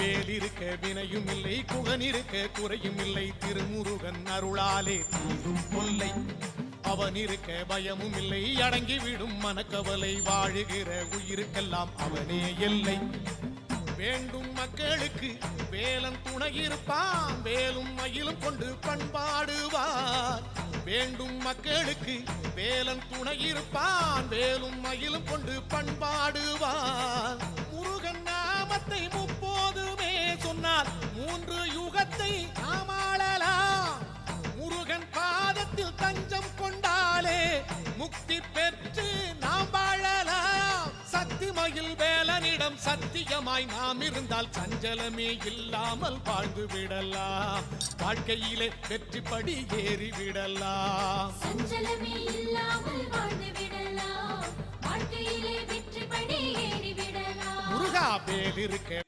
வேலிருக்க வினையும் இல்லை, குகனிருக்க குறையும் இல்லை, திருமுருகன் அருளாலே தீரும் கொல்லை. அவன் இருக்க பயமும் இல்லை, அடங்கிவிடும் மனக்கவலை, வாழுகிற உயிருக்கெல்லாம் அவனே எல்லை. வேண்டும் மக்களுக்கு வேலன் துணை இருப்பான், வேலும் மயிலும் கொண்டு பண்பாடுவார். வேண்டும் மக்களுக்கு வேலன் துணை இருப்பான், வேலும் மயிலும் கொண்டு பண்பாடுவார். முருகன் நாமத்தை முப்போதுமே சொன்னால் 3 யுகத்தை நாமாளலாம். முருகன் பாதத்தில் தஞ்சம் கொண்டாலே முக்தி பெற்று நாம் வாழலாம். சக்திமயில் வேலனிடம் சத்தியமாய் நாம் இருந்தால் சஞ்சலமே இல்லாமல் வாழ்ந்து விடலாம். வாழ்க்கையிலே வெற்றி படி ஏறி விடலாம். சஞ்சலமே இல்லாமல் வாழ்ந்து விடலாம். வாழ்க்கையிலே வெற்றி படி ஏறி விடலாம். முருகா வேலிருக்க